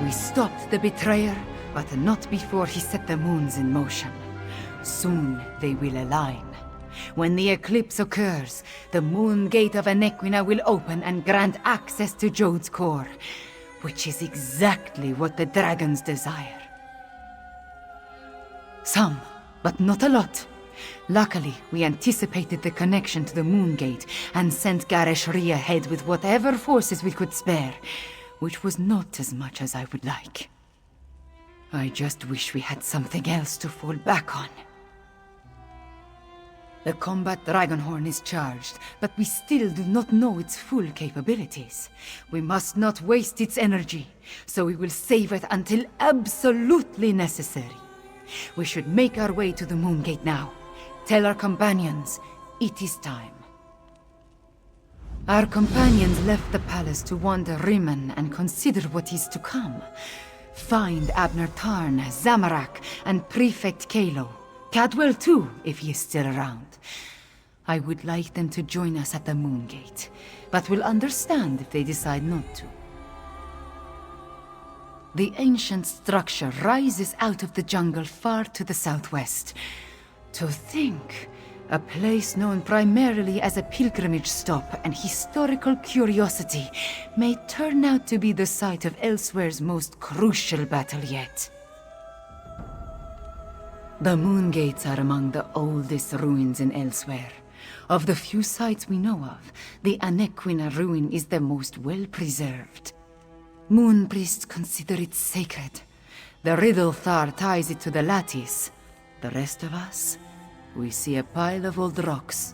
We stopped the betrayer, but not before he set the moons in motion. Soon they will align. When the eclipse occurs, the moon gate of Anequina will open and grant access to Jode's core, which is exactly what the dragons desire. Some, but not a lot. Luckily, we anticipated the connection to the moon gate and sent Gareshri ahead with whatever forces we could spare, which was not as much as I would like. I just wish we had something else to fall back on. The combat Dragonhorn is charged, but we still do not know its full capabilities. We must not waste its energy, so we will save it until absolutely necessary. We should make our way to the Moon Gate now. Tell our companions, it is time. Our companions left the palace to wander Rimmon and consider what is to come. Find Abner Tarn, Zamorak, and Prefect Kalo. Cadwell too, if he is still around. I would like them to join us at the Moon Gate, but will understand if they decide not to. The ancient structure rises out of the jungle far to the southwest. To think, a place known primarily as a pilgrimage stop and historical curiosity may turn out to be the site of Elswere's most crucial battle yet. The Moon Gates are among the oldest ruins in Elswere. Of the few sites we know of, the Anequina ruin is the most well-preserved. Moon priests consider it sacred. The Riddlethar ties it to the lattice. The rest of us, we see a pile of old rocks.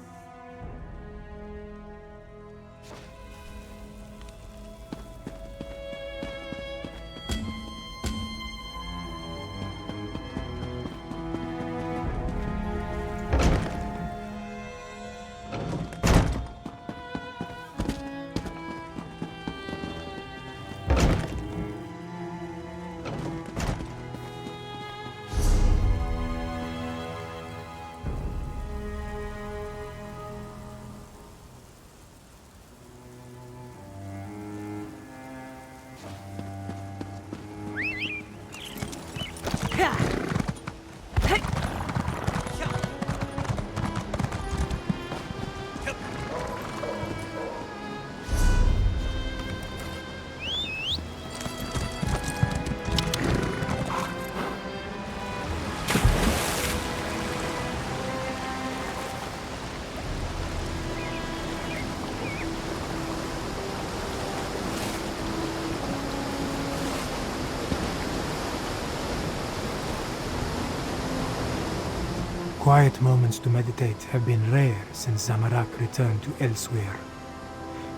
Quiet moments to meditate have been rare since Zamorak returned to Elswere.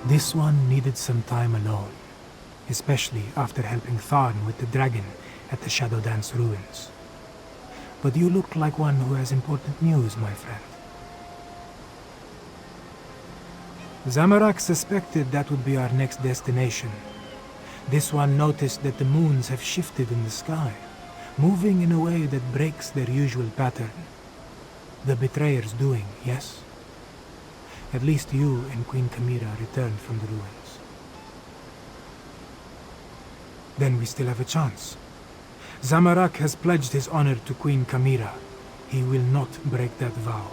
This one needed some time alone, especially after helping Tharn with the dragon at the Shadow Dance ruins. But you look like one who has important news, my friend. Zamorak suspected that would be our next destination. This one noticed that the moons have shifted in the sky, moving in a way that breaks their usual pattern. The betrayer's doing, yes? At least you and Queen Kamira returned from the ruins. Then we still have a chance. Zamorak has pledged his honor to Queen Kamira. He will not break that vow.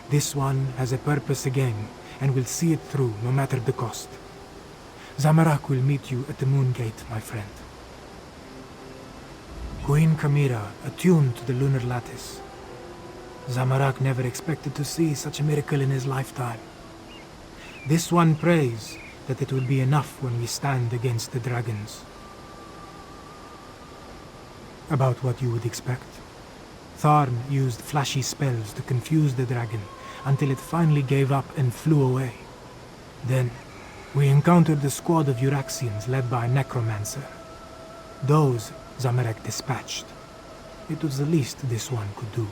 This one has a purpose again, and will see it through no matter the cost. Zamorak will meet you at the Moon Gate, my friend. Queen Kamira, attuned to the lunar lattice. Zamorak never expected to see such a miracle in his lifetime. This one prays that it will be enough when we stand against the dragons. About what you would expect. Tharn used flashy spells to confuse the dragon until it finally gave up and flew away. Then, we encountered a squad of Euraxians led by a necromancer. Those Zamorak dispatched. It was the least this one could do.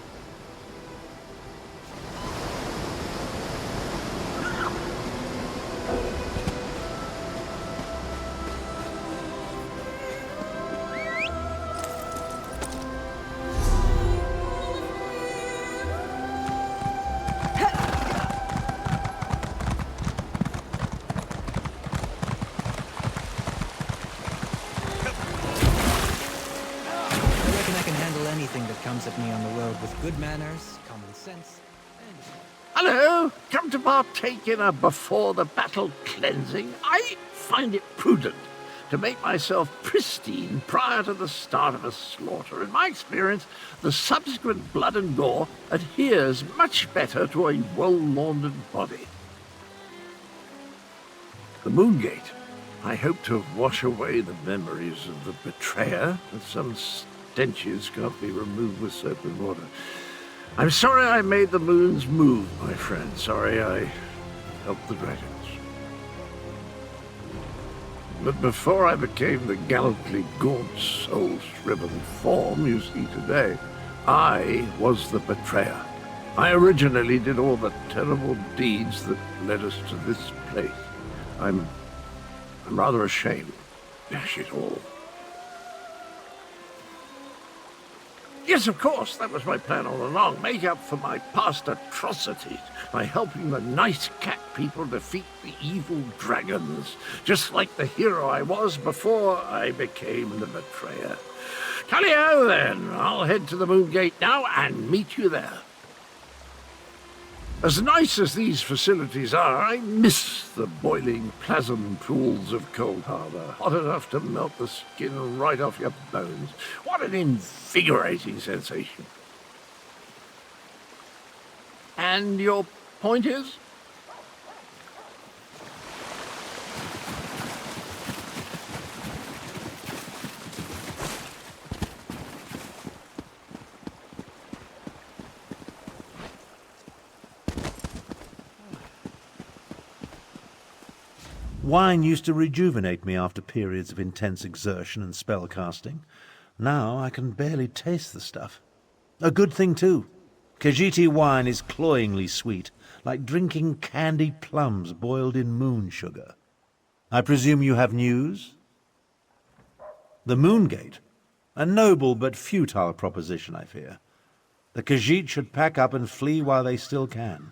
comes at me on the road with good manners, common sense, and... Hello! Come to partake in a before-the-battle cleansing? I find it prudent to make myself pristine prior to the start of a slaughter. In my experience, the subsequent blood and gore adheres much better to a well-laundered body. The Moongate. I hope to wash away the memories of the betrayer, but some stenches can't be removed with soap and water. I'm sorry I made the moons move, my friend. Sorry I helped the dragons. But before I became the gallantly gaunt, soul-shriveled form you see today, I was the betrayer. I originally did all the terrible deeds that led us to this place. I'm rather ashamed. Dash it all. Yes, of course, that was my plan all along. Make up for my past atrocities by helping the nice cat people defeat the evil dragons, just like the hero I was before I became the betrayer. Tally-ho, then. I'll head to the Moongate now and meet you there. As nice as these facilities are, I miss the boiling plasm pools of Cold Harbor, hot enough to melt the skin right off your bones. What an invigorating sensation. And your point is? Wine used to rejuvenate me after periods of intense exertion and spellcasting. Now I can barely taste the stuff. A good thing, too. Khajiiti wine is cloyingly sweet, like drinking candied plums boiled in moon sugar. I presume you have news? The Moongate? A noble but futile proposition, I fear. The Khajiit should pack up and flee while they still can.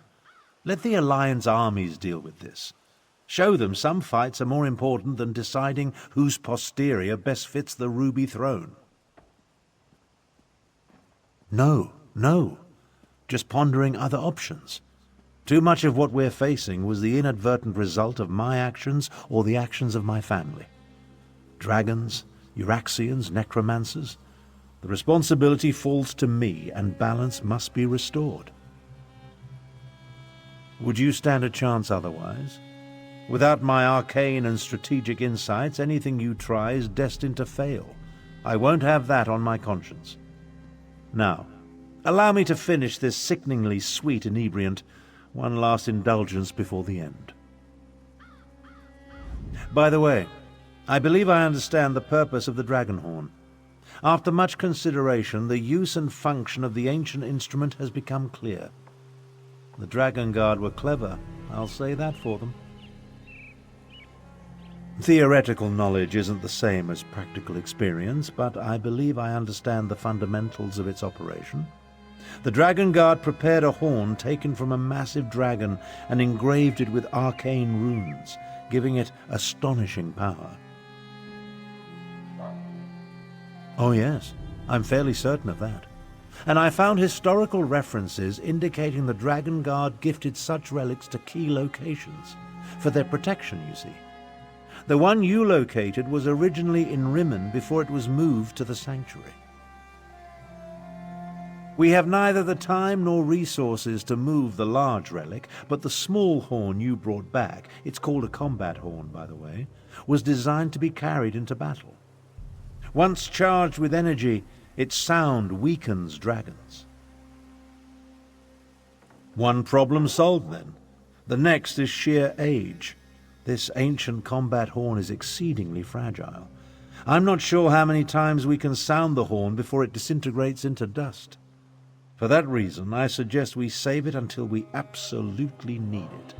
Let the Alliance armies deal with this. Show them some fights are more important than deciding whose posterior best fits the ruby throne. No. Just pondering other options. Too much of what we're facing was the inadvertent result of my actions or the actions of my family. Dragons, Euraxians, necromancers. The responsibility falls to me, and balance must be restored. Would you stand a chance otherwise? Without my arcane and strategic insights, anything you try is destined to fail. I won't have that on my conscience. Now, allow me to finish this sickeningly sweet inebriant, one last indulgence before the end. By the way, I believe I understand the purpose of the dragon horn. After much consideration, the use and function of the ancient instrument has become clear. The Dragon Guard were clever, I'll say that for them. Theoretical knowledge isn't the same as practical experience, but I believe I understand the fundamentals of its operation. The Dragon Guard prepared a horn taken from a massive dragon and engraved it with arcane runes, giving it astonishing power. Oh yes, I'm fairly certain of that. And I found historical references indicating the Dragon Guard gifted such relics to key locations, for their protection, you see. The one you located was originally in Rimmen before it was moved to the sanctuary. We have neither the time nor resources to move the large relic, but the small horn you brought back, it's called a combat horn, by the way, was designed to be carried into battle. Once charged with energy, its sound weakens dragons. One problem solved, then. The next is sheer age. This ancient combat horn is exceedingly fragile. I'm not sure how many times we can sound the horn before it disintegrates into dust. For that reason, I suggest we save it until we absolutely need it.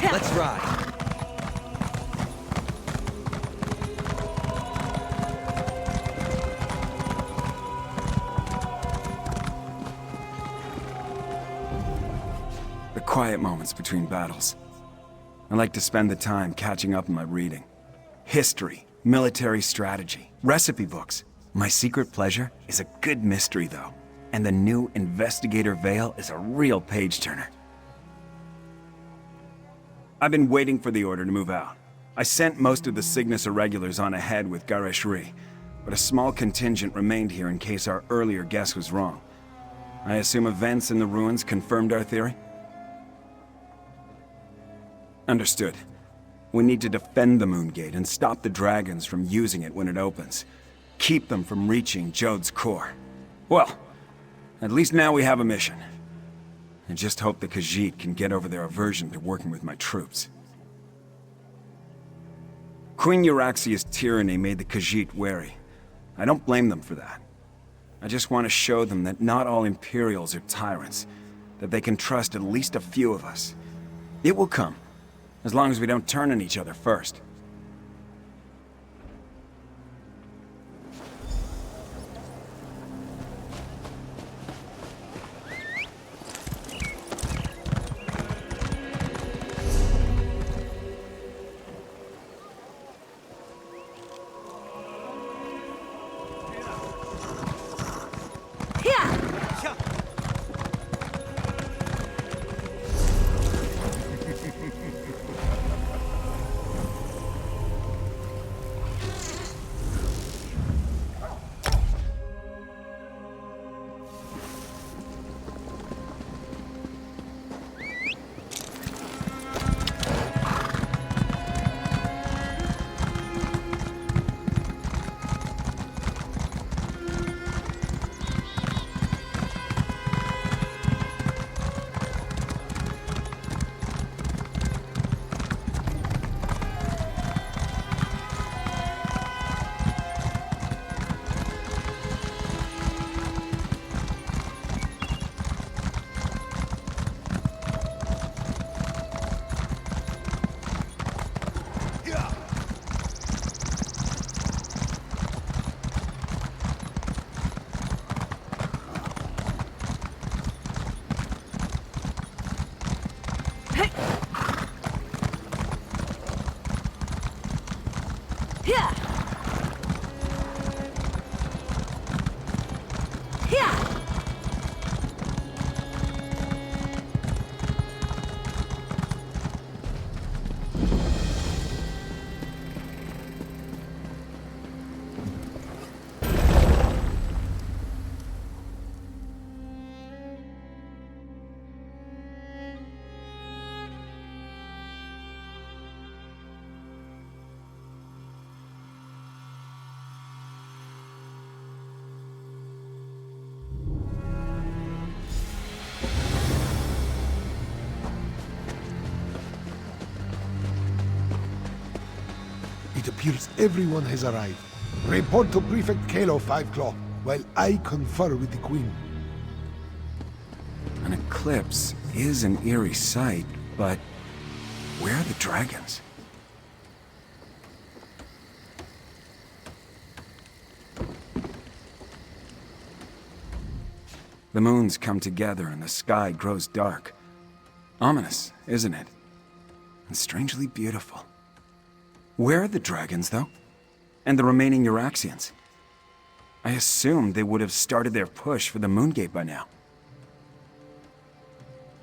Let's ride. quiet moments between battles. I like to spend the time catching up on my reading. History, military strategy, recipe books. My secret pleasure is a good mystery, though. And the new Investigator Veil is a real page-turner. I've been waiting for the order to move out. I sent most of the Cygnus Irregulars on ahead with Gareshri, but a small contingent remained here in case our earlier guess was wrong. I assume events in the ruins confirmed our theory? Understood. We need to defend the Moongate and stop the dragons from using it when it opens. Keep them from reaching Jode's core. Well, at least now we have a mission. I just hope the Khajiit can get over their aversion to working with my troops. Queen Euraxia's tyranny made the Khajiit wary. I don't blame them for that. I just want to show them that not all Imperials are tyrants, that they can trust at least a few of us. It will come, as long as we don't turn on each other first. It appears everyone has arrived. Report to Prefect Kalo 5 Claw, while I confer with the Queen. An eclipse is an eerie sight, but where are the dragons? The moons come together and the sky grows dark. Ominous, isn't it? And strangely beautiful. Where are the dragons, though? And the remaining Euraxians? I assumed they would have started their push for the Moongate by now.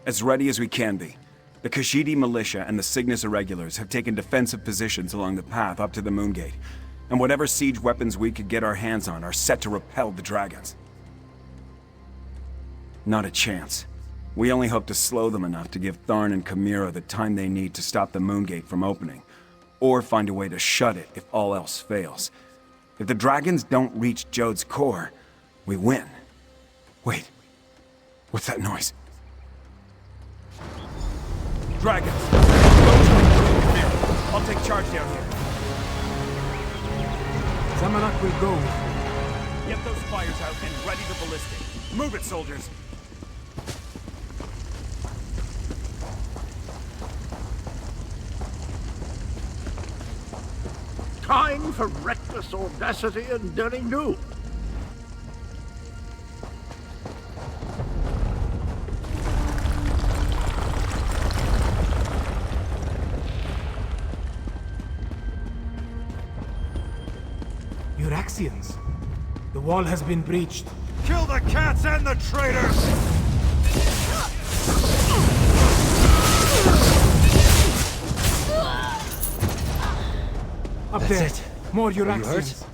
As ready as we can be, the Khajiit militia and the Cygnus Irregulars have taken defensive positions along the path up to the Moongate, and whatever siege weapons we could get our hands on are set to repel the dragons. Not a chance. We only hope to slow them enough to give Tharn and Chimera the time they need to stop the Moongate from opening, or find a way to shut it if all else fails. If the dragons don't reach Jode's core, we win. Wait, what's that noise? Dragons! I'll take charge down here. Zamanak will go. Get those fires out and ready the ballistic. Move it, soldiers! Time for reckless audacity and daring do. Euraxians. The wall has been breached. Kill the cats and the traitors! Up there. More Euraxians.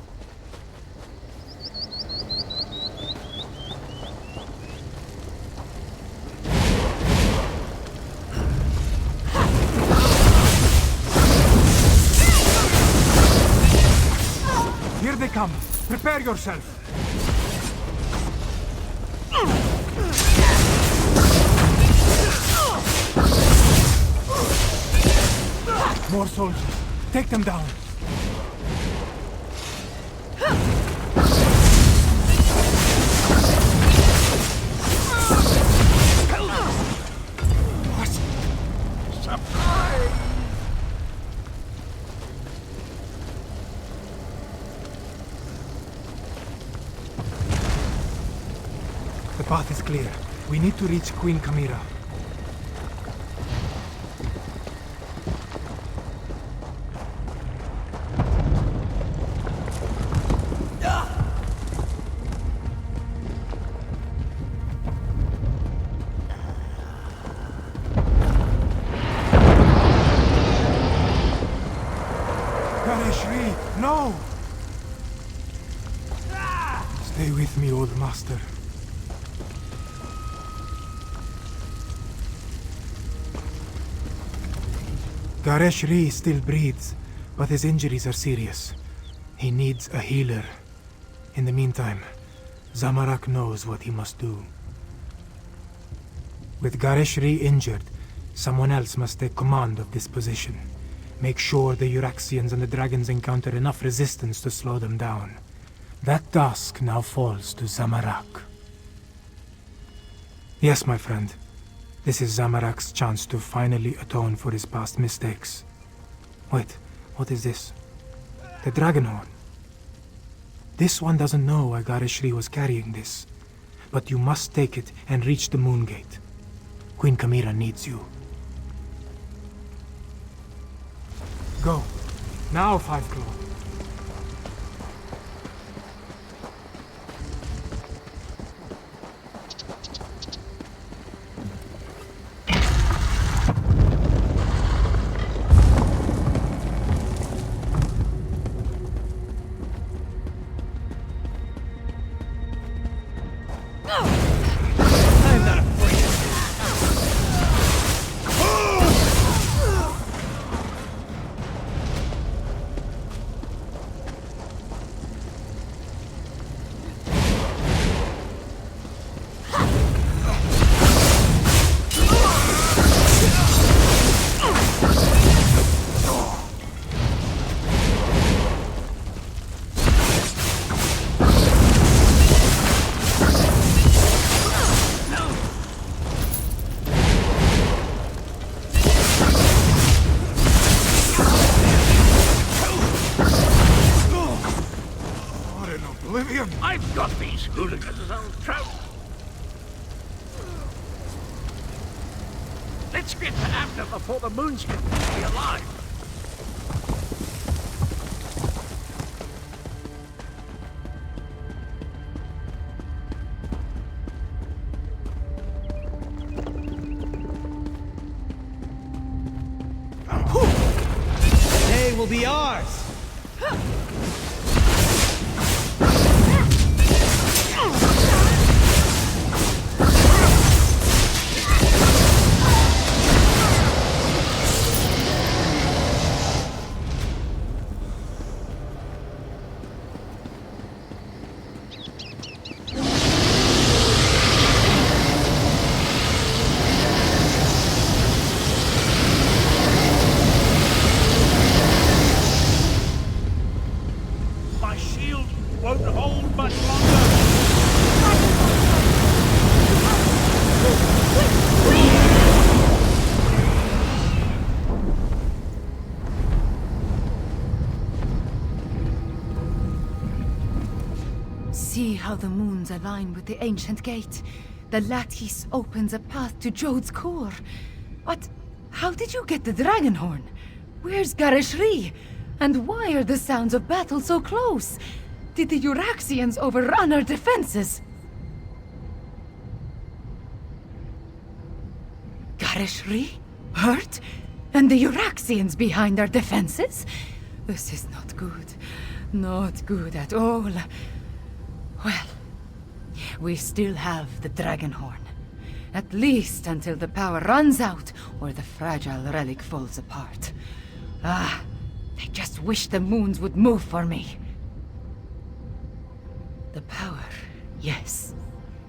Here they come. Prepare yourself. More soldiers. Take them down. The path is clear. We need to reach Queen Kamira. Gareshri, no! Stay with me, old master. Gareshri still breathes, but his injuries are serious. He needs a healer. In the meantime, Zamorak knows what he must do. With Gareshri injured, someone else must take command of this position. Make sure the Euraxians and the dragons encounter enough resistance to slow them down. That task now falls to Zamorak. Yes, my friend. This is Zamorak's chance to finally atone for his past mistakes. Wait, what is this? The dragon horn. This one doesn't know why Gareshri was carrying this. But you must take it and reach the moon gate. Queen Kamira needs you. Go. Now, Five Claw. I'm not afraid of you. I've got these hooligans on trout. Let's get to after before the moons can be alive. Today will be ours. My shield won't hold much longer. See how the moons align with the ancient gate. The lattice opens a path to Jode's core. But how did you get the dragon horn? Where's Gareshri? And why are the sounds of battle so close? Did the Euraxians overrun our defenses? Garishri? Hurt? And the Euraxians behind our defenses? This is not good. Not good at all. Well, we still have the dragon horn. At least until the power runs out or the fragile relic falls apart. I just wish the moons would move for me. The power, yes,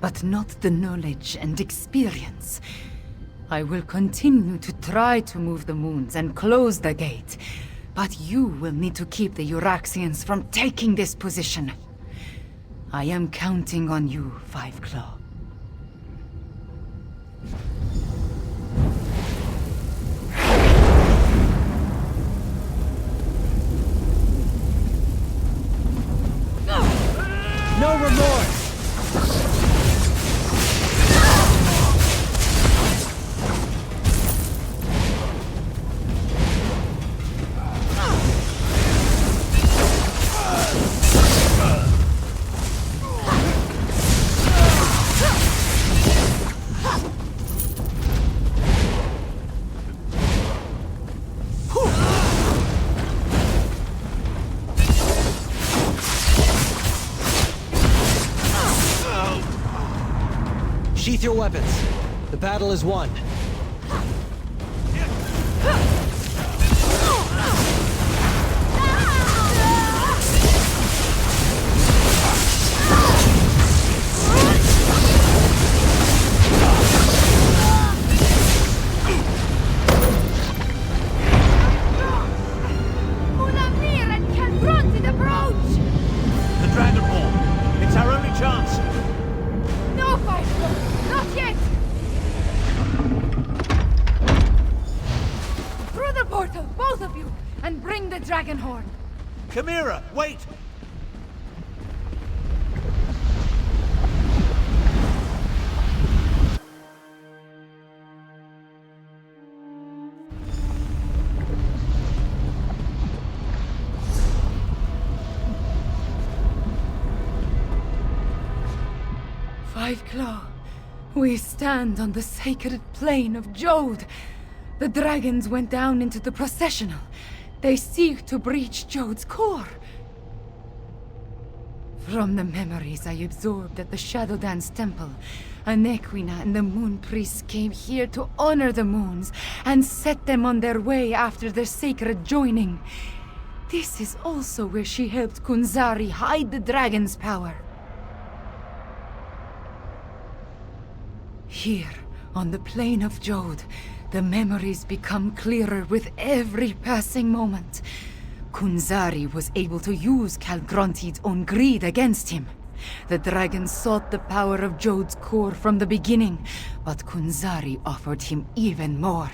but not the knowledge and experience. I will continue to try to move the moons and close the gate, but you will need to keep the Euraxians from taking this position. I am counting on you, Five Claw. No remorse! Sheath your weapons. The battle is won. The dragon horn. It's our only chance. No, Five Claw! Not yet! Through the portal, both of you, and bring the dragon horn. Chimera, wait! Five Claw, we stand on the sacred plane of Jode. The dragons went down into the processional. They seek to breach Jode's core. From the memories I absorbed at the Shadow Dance Temple, Anequina and the Moon Priests came here to honor the moons and set them on their way after their sacred joining. This is also where she helped Kunzari hide the dragon's power. Here, on the plane of Jode, the memories become clearer with every passing moment. Kunzari was able to use Calgronti's own greed against him. The dragon sought the power of Jode's core from the beginning, but Kunzari offered him even more.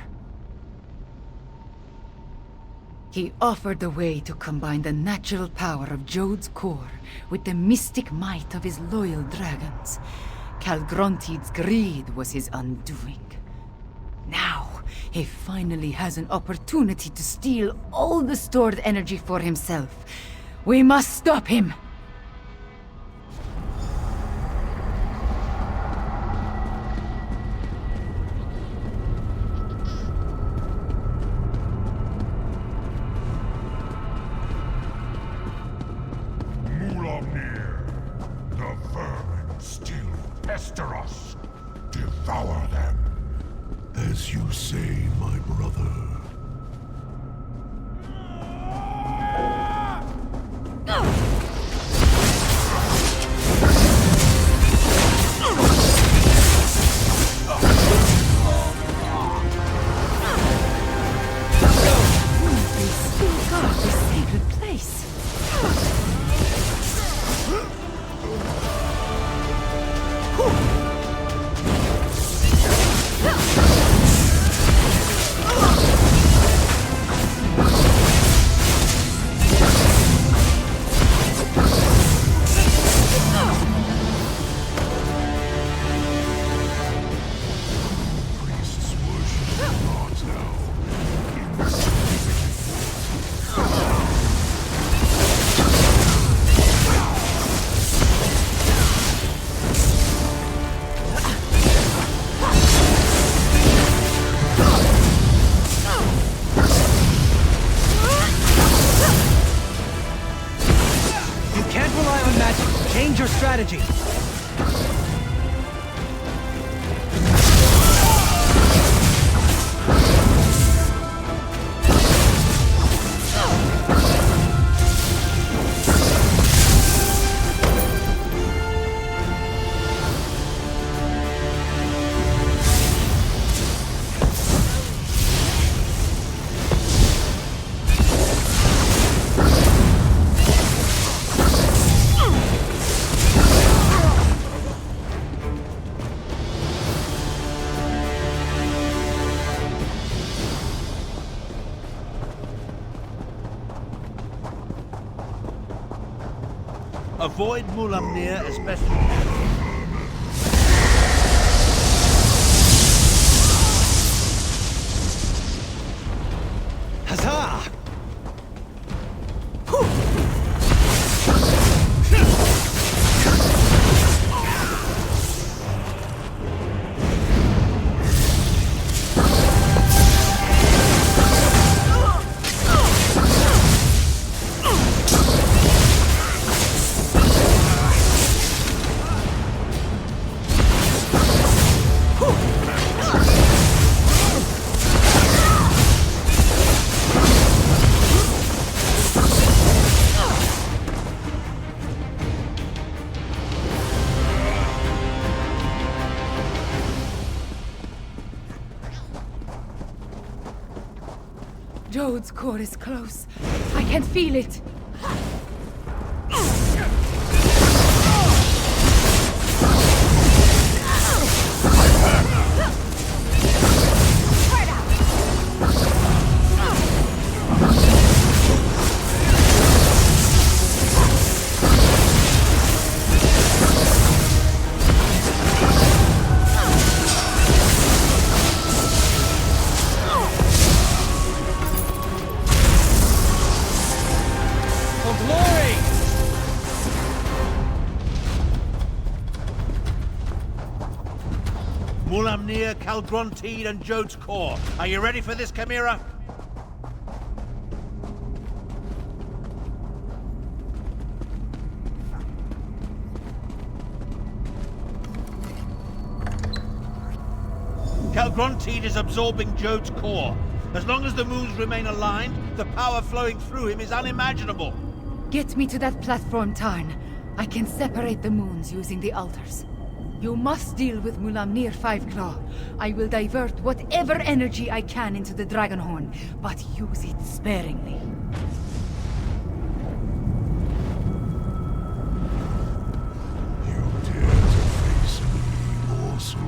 He offered a way to combine the natural power of Jode's core with the mystic might of his loyal dragons. Calgronti's greed was his undoing. Now, he finally has an opportunity to steal all the stored energy for himself. We must stop him! Mulamnir, the vermin still pester us. Devour them. As you say, my brother. Change your strategy. Avoid Mulamnir as best you can. Huzzah! Jode's core is close. I can feel it. Mulamnir, Calgronteed, and Jode's core. Are you ready for this, Chimera? Calgronteed is absorbing Jode's core. As long as the moons remain aligned, the power flowing through him is unimaginable. Get me to that platform, Tarn. I can separate the moons using the altars. You must deal with Mulamnir Fiveclaw. I will divert whatever energy I can into the Dragonhorn, but use it sparingly. You dare to face me, morsel?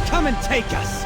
Come and take us!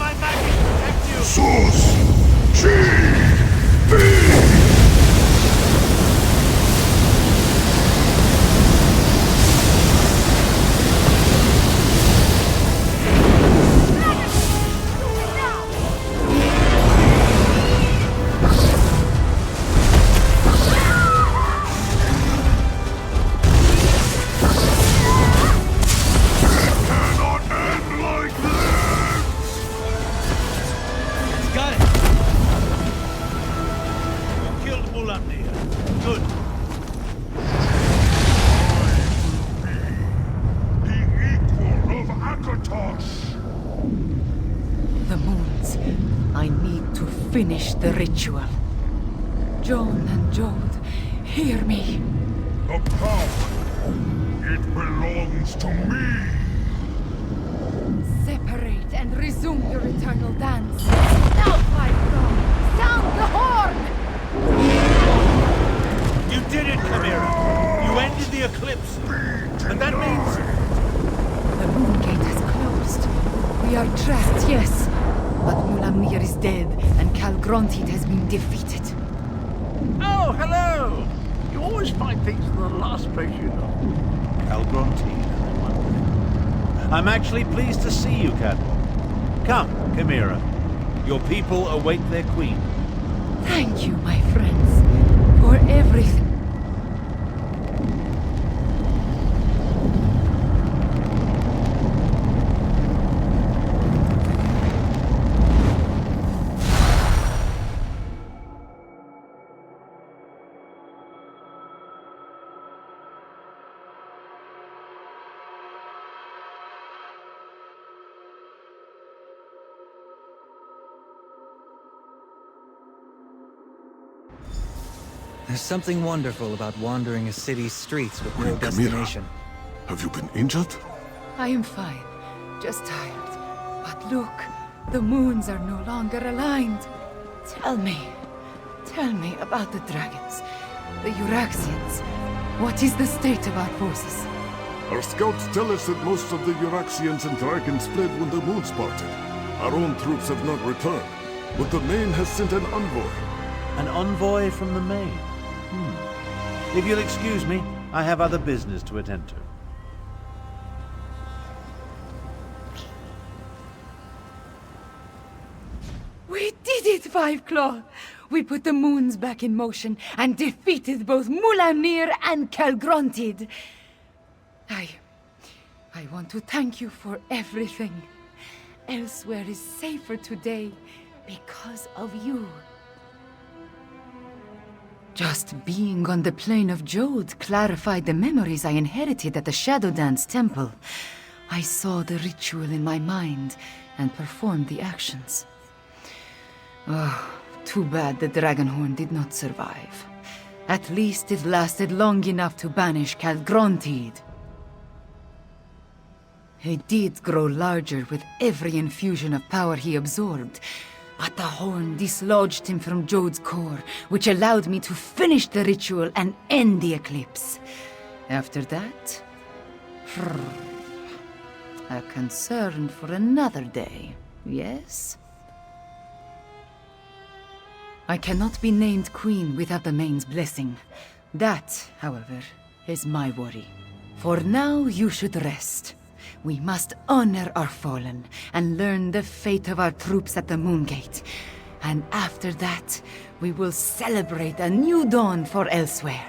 my magic protect you! Sus! G! Got it! You killed Mulamnir. Good. The equal of Akatos! The moons. I need to finish the ritual. John and Jode, hear me. The power! It belongs to me! Separate and resume your eternal dance. Now, Python, sound the horn! You did it, Chimera! You ended the eclipse! And that means... The moon gate has closed. We are trapped, yes. But Mulamnir is dead, and Calgrontit has been defeated. Oh, hello! You always find things in the last place you know. Calgronti, I wonder. I'm actually pleased to see you, Catwalk. Come, Chimera. Your people await their queen. Thank you, my friends, for everything. There's something wonderful about wandering a city's streets with no Chimera. destination. Have you been injured? I am fine, just tired. But look, the moons are no longer aligned. Tell me about the dragons, the Euraxians. What is the state of our forces? Our scouts tell us that most of the Euraxians and dragons fled when the moon parted. Our own troops have not returned, but the Main has sent an envoy. An envoy from the Main. If you'll excuse me, I have other business to attend to. We did it, Five Claw! We put the moons back in motion and defeated both Mulamnir and Calgrontit. I want to thank you for everything. Elsewhere is safer today because of you. Just being on the plane of Jode clarified the memories I inherited at the Shadow Dance Temple. I saw the ritual in my mind and performed the actions. Oh, too bad the Dragonhorn did not survive. At least it lasted long enough to banish Calgrontit. He did grow larger with every infusion of power he absorbed, but the horn dislodged him from Jode's core, which allowed me to finish the ritual and end the eclipse. After that, a concern for another day, yes? I cannot be named queen without the Main's blessing. That, however, is my worry. For now, you should rest. We must honor our fallen and learn the fate of our troops at the Moongate. And after that, we will celebrate a new dawn for Elsewhere.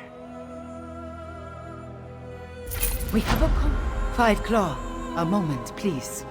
We have a Five Claw, a moment, please.